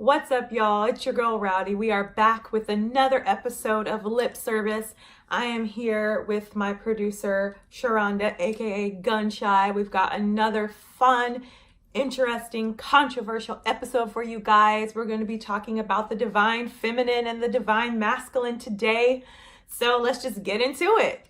What's up, y'all? It's your girl Rowdy. We are back with another episode of Lip Service. I am here with my producer Sharonda, aka Gunshy. We've got another fun, interesting, controversial episode for you guys. We're going to be talking about the divine feminine and the divine masculine today. So let's just get into it.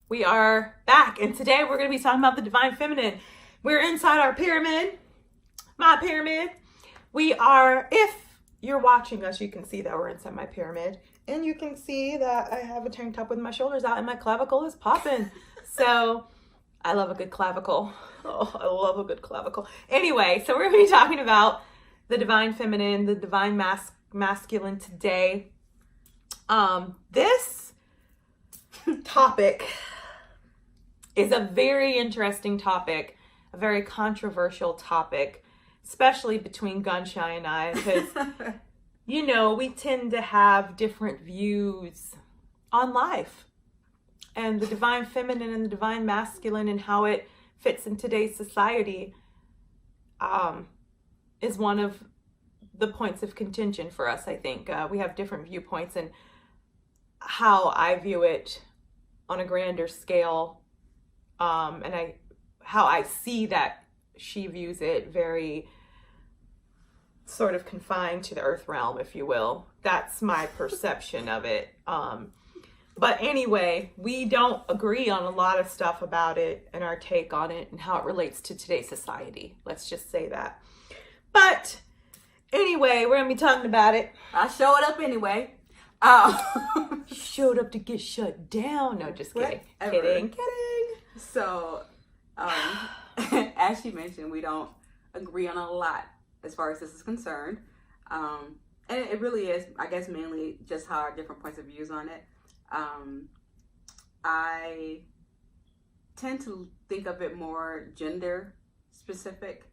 We are back, and today we're going to be talking about the divine feminine. We're inside our pyramid, my pyramid. We are, if you're watching us, you can see that we're inside my pyramid, and you can see that I have a tank top with my shoulders out and my clavicle is popping. So I love a good clavicle. Oh, I love a good clavicle. Anyway, so we're going to be talking about the divine feminine, the divine masculine today. This topic is a very interesting topic, a very controversial topic, especially between Gunshy and I, because, you know, we tend to have different views on life and the divine feminine and the divine masculine and how it fits in today's society is one of the points of contention for us, I think. We have different viewpoints, and how I view it on a grander scale, and how I see that she views it very sort of confined to the earth realm, if you will. That's my perception of it. But anyway, we don't agree on a lot of stuff about it and our take on it and how it relates to today's society. Let's just say that. But anyway, we're gonna be talking about it. I showed up anyway. Showed up to get shut down. No, just kidding. Kidding. So, as she mentioned, we don't agree on a lot as far as this is concerned. And it really is, I guess, mainly just how our different points of views on it. I tend to think of it more gender specific,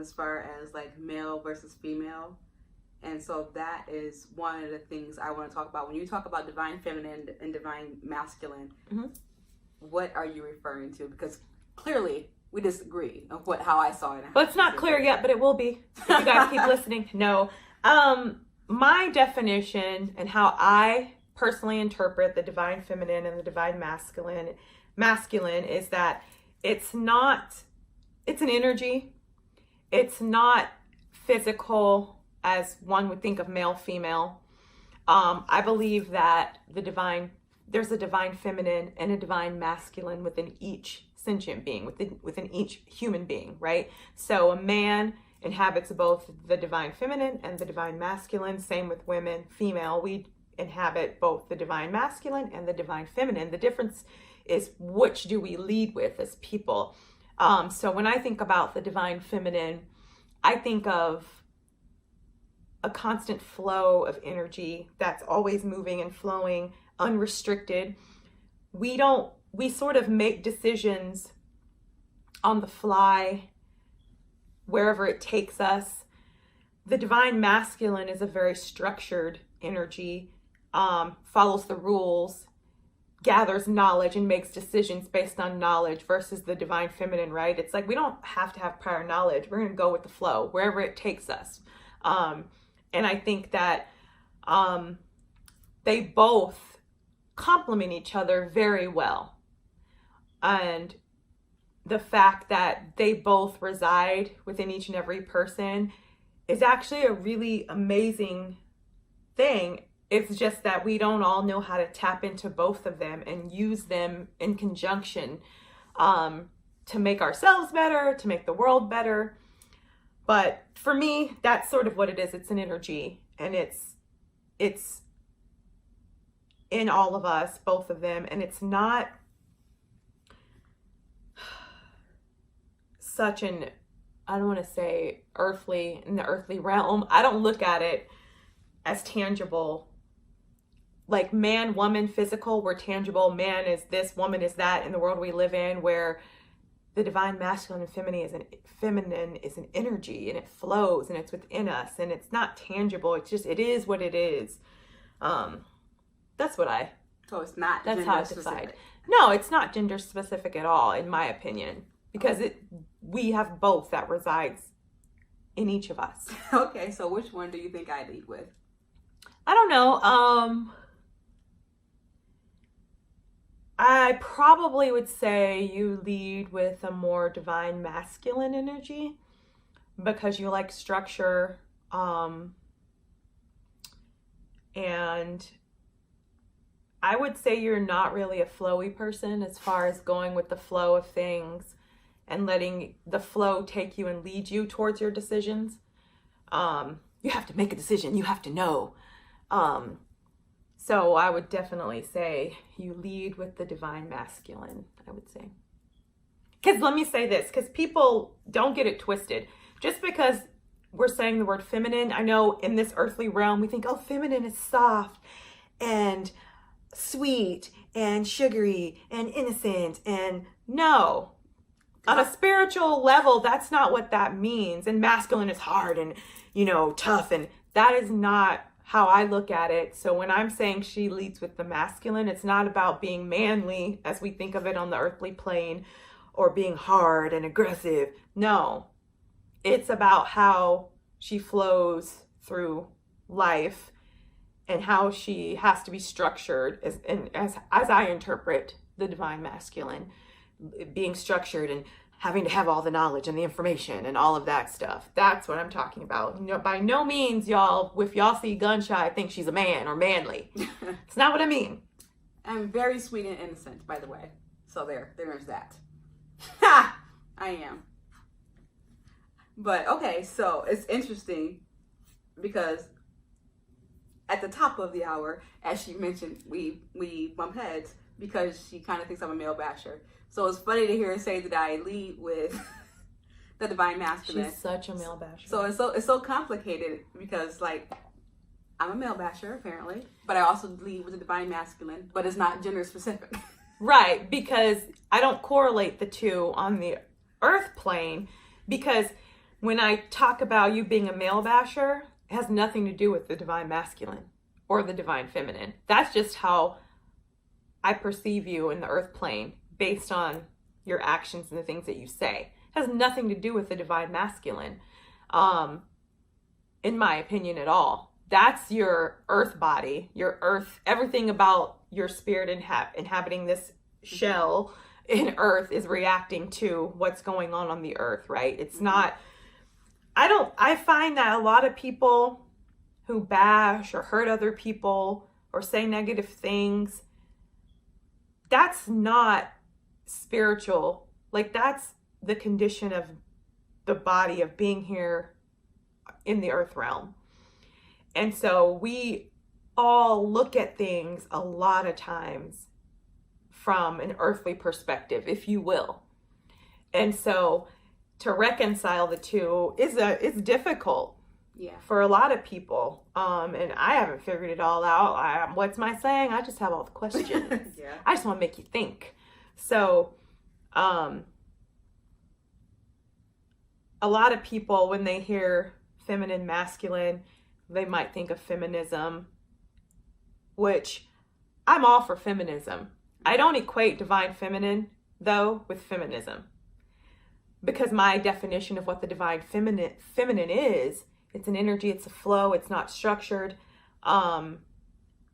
as far as like male versus female. And so that is one of the things I want to talk about. When you talk about divine feminine and divine masculine, what are you referring to? Because clearly we disagree of how I saw it. Well, it's not clear yet, but it will be. If you guys keep listening. No. My definition and how I personally interpret the divine feminine and the divine masculine is that it's an energy. It's not physical as one would think of male, female. I believe that there's a divine feminine and a divine masculine within each sentient being, within each human being, right? So a man inhabits both the divine feminine and the divine masculine. Same with women, female. We inhabit both the divine masculine and the divine feminine. The difference is which do we lead with as people. So when I think about the divine feminine, I think of a constant flow of energy that's always moving and flowing, unrestricted. We sort of make decisions on the fly, wherever it takes us. The divine masculine is a very structured energy, follows the rules, gathers knowledge and makes decisions based on knowledge versus the divine feminine, right? It's like we don't have to have prior knowledge. We're going to go with the flow wherever it takes us. And I think that they both complement each other very well. And the fact that they both reside within each and every person is actually a really amazing thing. It's just that we don't all know how to tap into both of them and use them in conjunction to make ourselves better, to make the world better. But for me, that's sort of what it is. It's an energy, and it's in all of us, both of them. And it's not such an, I don't want to say earthly, in the earthly realm. I don't look at it as tangible. Like man, woman, physical, we're tangible. Man is this, woman is that in the world we live in, where the divine masculine and feminine is an energy, and it flows, and it's within us, and it's not tangible. It's just, it is what it is. That's what I. So it's not. That's how I decide. No, it's not gender specific at all, in my opinion, because we have both that resides in each of us. Okay, so which one do you think I lead with? I don't know. I probably would say you lead with a more divine masculine energy because you like structure. And I would say you're not really a flowy person as far as going with the flow of things and letting the flow take you and lead you towards your decisions. You have to make a decision. You have to know. So I would definitely say you lead with the divine masculine, I would say. Because let me say this, because people don't get it twisted. Just because we're saying the word feminine, I know in this earthly realm, we think, oh, feminine is soft and sweet and sugary and innocent. And no, on a spiritual level, that's not what that means. And masculine is hard and, tough. And that is not how I look at it. So when I'm saying she leads with the masculine, it's not about being manly as we think of it on the earthly plane or being hard and aggressive. No, it's about how she flows through life and how she has to be structured as I interpret the divine masculine, being structured and having to have all the knowledge and the information and all of that stuff. That's what I'm talking about. By no means, y'all, if y'all see gun-shy, think she's a man or manly. It's not what I mean. I'm very sweet and innocent, by the way. So there's that. Ha! I am. But okay, so it's interesting because at the top of the hour, as she mentioned, we bump heads because she kind of thinks I'm a male basher. So it's funny to hear her say that I lead with the divine masculine. She's such a male basher. So it's so complicated because I'm a male basher apparently, but I also lead with the divine masculine, but it's not gender specific. Right, because I don't correlate the two on the earth plane, because when I talk about you being a male basher, it has nothing to do with the divine masculine or the divine feminine. That's just how I perceive you in the earth plane based on your actions and the things that you say. It has nothing to do with the divine masculine, in my opinion at all. That's your earth body, your earth, everything about your spirit inhabiting this shell in earth is reacting to what's going on the earth, right? It's not, I find that a lot of people who bash or hurt other people or say negative things, that's not spiritual. Like, that's the condition of the body of being here in the earth realm. And so we all look at things a lot of times from an earthly perspective, if you will. And so to reconcile the two is difficult. Yeah. For a lot of people. And I haven't figured it all out. What's my saying? I just have all the questions. Yeah. I just want to make you think. So, a lot of people, when they hear feminine, masculine, they might think of feminism, which I'm all for feminism. I don't equate divine feminine, though, with feminism. Because my definition of what the divine feminine is, it's an energy, it's a flow, it's not structured. And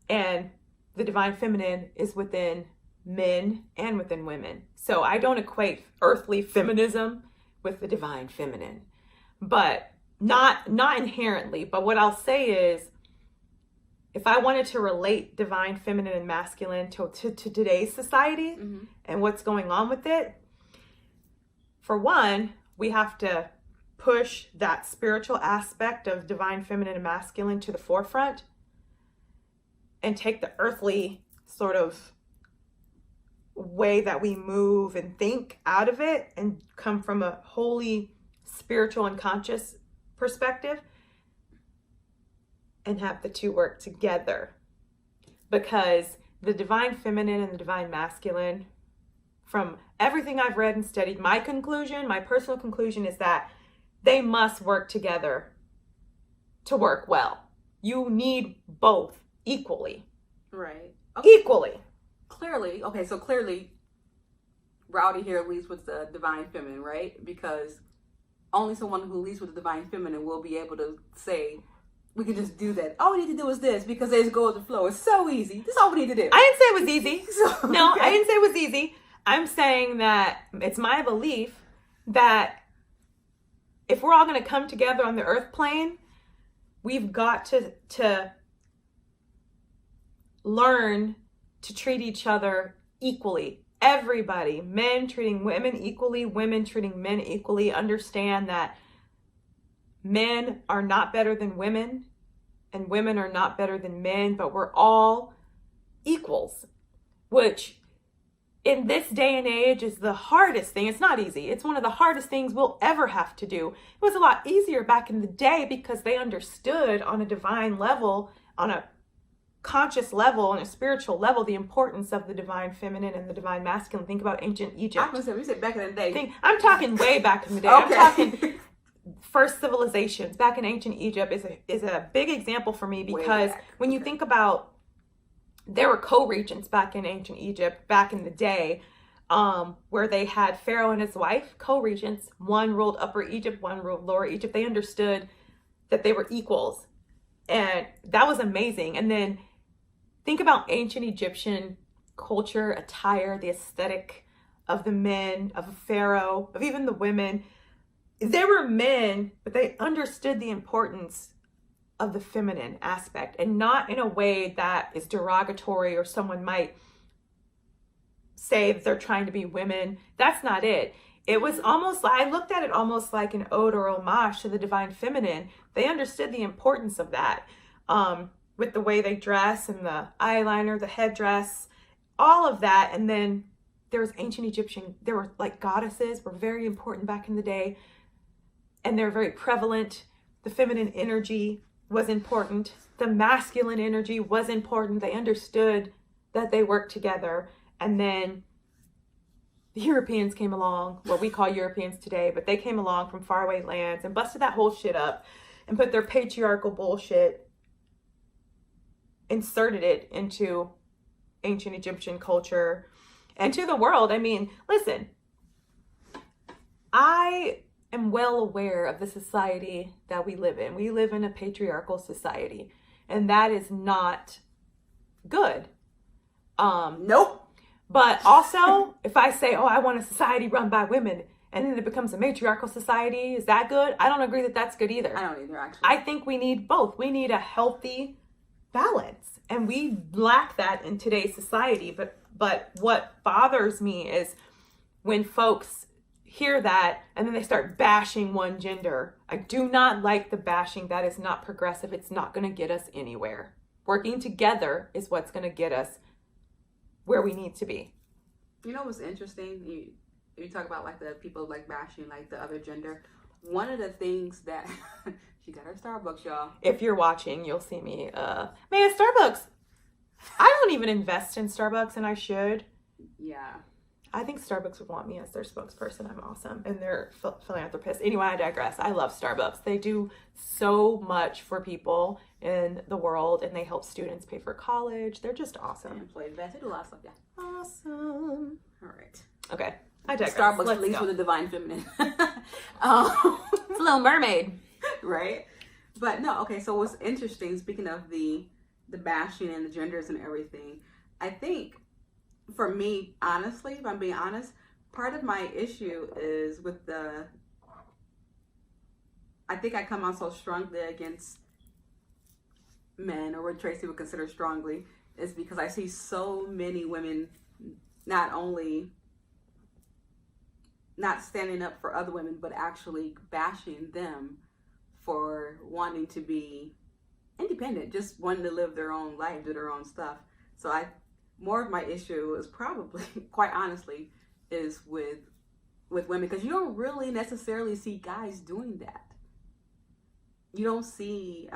the divine feminine is within men and within women. So I don't equate earthly feminism with the divine feminine. But not inherently. But what I'll say is, if I wanted to relate divine feminine and masculine to today's society and what's going on with it, for one, we have to push that spiritual aspect of divine feminine and masculine to the forefront and take the earthly sort of way that we move and think out of it and come from a wholly spiritual and conscious perspective and have the two work together. Because the divine feminine and the divine masculine, from everything I've read and studied, my personal conclusion is that they must work together to work well. You need both equally. Right. Okay. Equally. Clearly, Rowdy here leads with the divine feminine, right? Because only someone who leads with the divine feminine will be able to say, we can just do that. All we need to do is this, because they just go with the flow. It's so easy. This is all we need to do. I didn't say it was easy. No, I didn't say it was easy. I'm saying that it's my belief that if we're all going to come together on the earth plane, we've got to learn to treat each other equally. Everybody, men treating women equally, women treating men equally. Understand that men are not better than women and women are not better than men, but we're all equals, which in this day and age is the hardest thing. It's not easy. It's one of the hardest things we'll ever have to do. It was a lot easier back in the day because they understood on a divine level, on a conscious level, on a spiritual level, the importance of the divine feminine and the divine masculine. Think about ancient Egypt. We said back in the day. I'm talking way back in the day. Okay. I'm talking first civilizations back in ancient Egypt is a big example for me because when you think about, there were co-regents back in ancient Egypt back in the day, where they had Pharaoh and his wife, co-regents. One ruled Upper Egypt, one ruled Lower Egypt. They understood that they were equals, and that was amazing. And then think about ancient Egyptian culture, attire, the aesthetic of the men, of Pharaoh, of even the women. They were men, but they understood the importance of the feminine aspect, and not in a way that is derogatory or someone might say that they're trying to be women. That's not it. It was almost like, I looked at it almost like an ode or homage to the divine feminine. They understood the importance of that, with the way they dress and the eyeliner, the headdress, all of that. And then there was ancient Egyptian, there were like goddesses were very important back in the day, and they're very prevalent. The feminine energy was important. The masculine energy was important. They understood that they worked together. And then the Europeans came along, what we call Europeans today, but they came along from faraway lands and busted that whole shit up and put their patriarchal bullshit, inserted it into ancient Egyptian culture and to the world. I mean, listen, I am well aware of the society that we live in. We live in a patriarchal society, and that is not good. Nope. But also, if I say, oh, I want a society run by women, and then it becomes a matriarchal society, is that good? I don't agree that that's good either. I don't either, actually. I think we need both. We need a healthy balance, and we lack that in today's society. But what bothers me is when folks hear that and then they start bashing one gender. I do not like the bashing. That is not progressive. It's not going to get us anywhere. Working together is what's going to get us where we need to be. You know what's interesting? You talk about like the people like bashing like the other gender. One of the things that she got her Starbucks, y'all. If you're watching, you'll see me. Man, Starbucks. I don't even invest in Starbucks, and I should. Yeah. I think Starbucks would want me as their spokesperson. I'm awesome. And they're philanthropists. Anyway, I digress. I love Starbucks. They do so much for people in the world, and they help students pay for college. They're just awesome. Employee best. They do a lot of stuff, yeah. Awesome. All right. Okay. I digress. Starbucks leads with the divine feminine. It's a Little Mermaid. Right? But no, okay, so what's interesting, speaking of the bashing and the genders and everything, I think for me, honestly, if I'm being honest, part of my issue is with I think I come on so strongly against men, or what Tracy would consider strongly, is because I see so many women not only not standing up for other women, but actually bashing them for wanting to be independent, just wanting to live their own life, do their own stuff. So more of my issue is probably, quite honestly, is with women, because you don't really necessarily see guys doing that. You don't see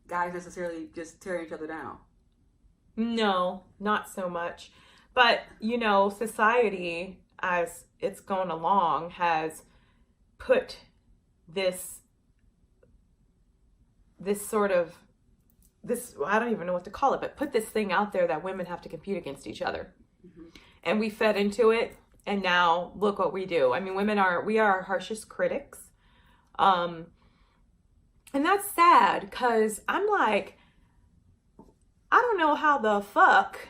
guys necessarily just tearing each other down. No, not so much. But, you know, society, as it's gone along, has put this sort of, I don't even know what to call it, but put this thing out there that women have to compete against each other. Mm-hmm. And we fed into it, and now look what we do. I mean, we are our harshest critics. And that's sad, because I'm like, I don't know how the fuck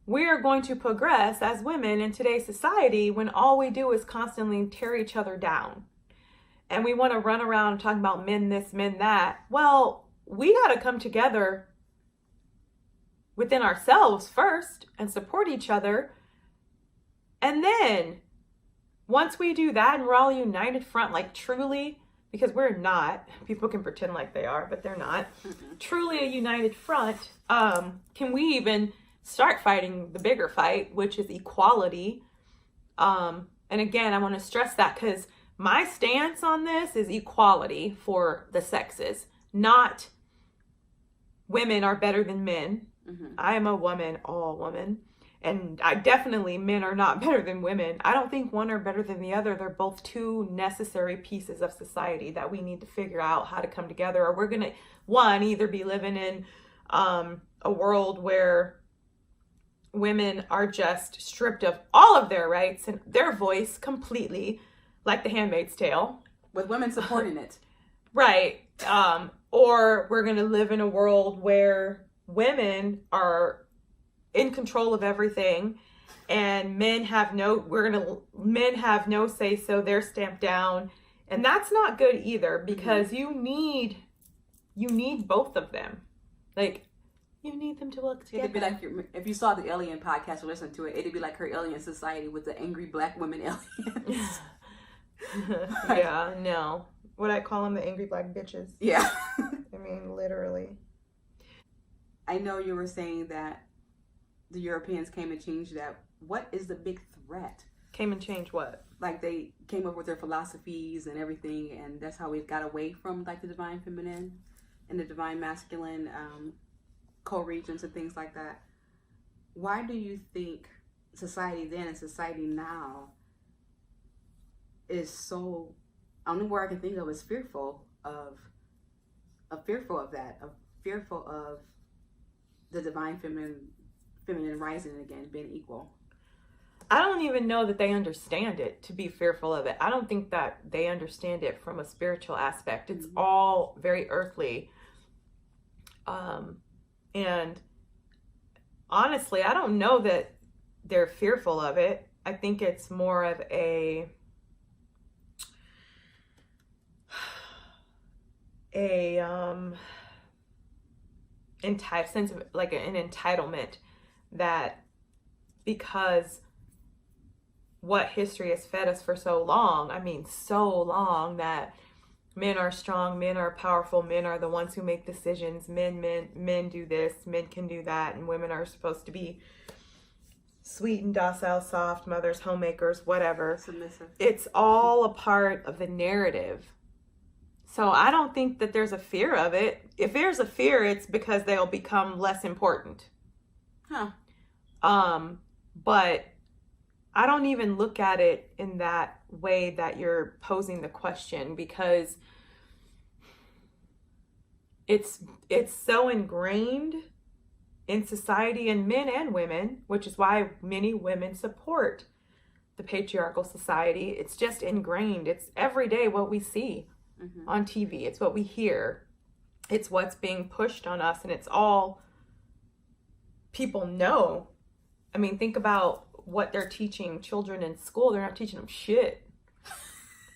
we are going to progress as women in today's society when all we do is constantly tear each other down. And we want to run around talking about men this, men that. Well, we got to come together within ourselves first and support each other. And then once we do that and we're all a united front, like truly, because we're not, people can pretend like they are, but they're not, truly a united front, can we even start fighting the bigger fight, which is equality. And again, I want to stress that, because my stance on this is equality for the sexes, not women are better than men. Mm-hmm. I am a woman, all woman. And men are not better than women. I don't think one are better than the other. They're both two necessary pieces of society that we need to figure out how to come together, or we're going to, either be living in a world where women are just stripped of all of their rights and their voice completely, like The Handmaid's Tale. With women supporting it. Right. Or we're going to live in a world where women are in control of everything, and men have no say, so they're stamped down. And that's not good either, because you need both of them. Like, you need them to work together. It'd be like, if you saw the Alien podcast or listened to it, it'd be like her alien society with the angry black women aliens. Yeah, no. What I call them, the angry black bitches. Yeah. I mean, literally. I know you were saying that the Europeans came and changed that. What is the big threat? Came and changed what? Like, they came up with their philosophies and everything, and that's how we got away from, like, the divine feminine and the divine masculine co-regions and things like that. Why do you think society then and society now is so, only word I can think of is fearful of that, fearful of the divine feminine rising again, being equal? I don't even know that they understand it to be fearful of it. I don't think that they understand it from a spiritual aspect. It's all very earthly. And honestly, I don't know that they're fearful of it. I think it's more of a sense of like an entitlement, that because what history has fed us for so long, that men are strong, men are powerful, men are the ones who make decisions, men do this, men can do that, and women are supposed to be sweet and docile, soft, mothers, homemakers, whatever. Submissive. It's all a part of the narrative. So I don't think that there's a fear of it. If there's a fear, it's because they'll become less important. Huh. But I don't even look at it in that way that you're posing the question, because it's so ingrained in society, and men and women, which is why many women support the patriarchal society. It's just ingrained. It's every day what we see on TV. It's what we hear. It's what's being pushed on us, and it's all people know. I mean, think about what they're teaching children in school. They're not teaching them shit.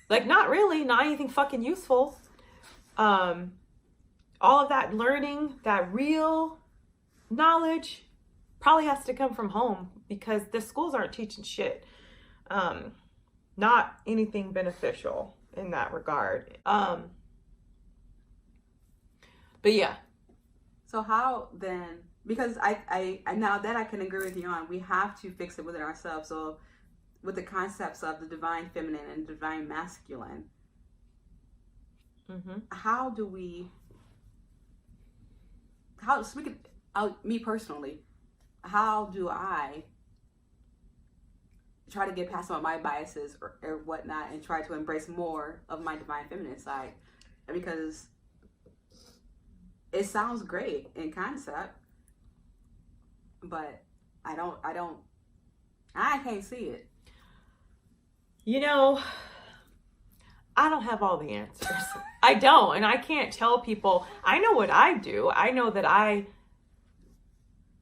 Like, not really, not anything fucking useful. All of that learning, that real knowledge, probably has to come from home, because the schools aren't teaching shit. Not anything beneficial in that regard. But yeah. So how then, because I now that I can agree with you on, we have to fix it within ourselves. So with the concepts of the divine feminine and divine masculine, how do we, me personally, how do I try to get past some of my biases or whatnot and try to embrace more of my divine feminine side? Because it sounds great in concept, but I can't see it. You know, I don't have all the answers. I don't, and I can't tell people. I know what I do. I know that I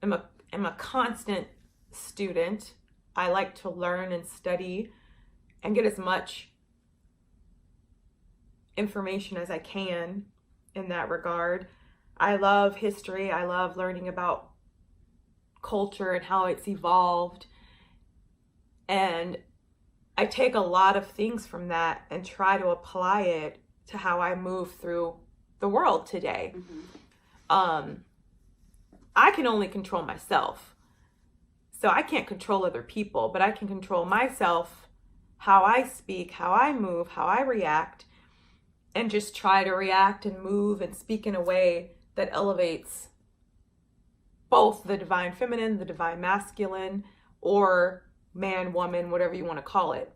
am a constant student. I like to learn and study and get as much information as I can in that regard. I love history. I love learning about culture and how it's evolved. And I take a lot of things from that and try to apply it to how I move through the world today. I can only control myself. So I can't control other people, but I can control myself, how I speak, how I move, how I react, and just try to react and move and speak in a way that elevates both the divine feminine, the divine masculine, or man, woman, whatever you want to call it.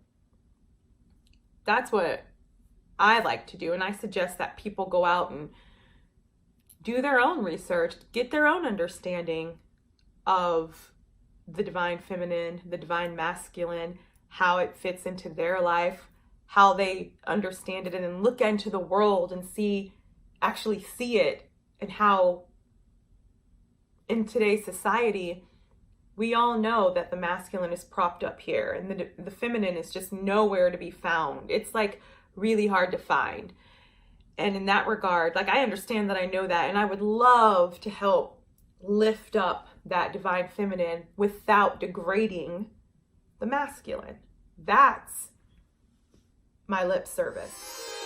That's what I like to do. And I suggest that people go out and do their own research, get their own understanding of the divine feminine, the divine masculine, how it fits into their life, how they understand it, and then look into the world and actually see it, and how in today's society, we all know that the masculine is propped up here and the feminine is just nowhere to be found. It's like really hard to find. And in that regard, like, I understand that, I know that, and I would love to help lift up that divine feminine without degrading the masculine. That's my lip service.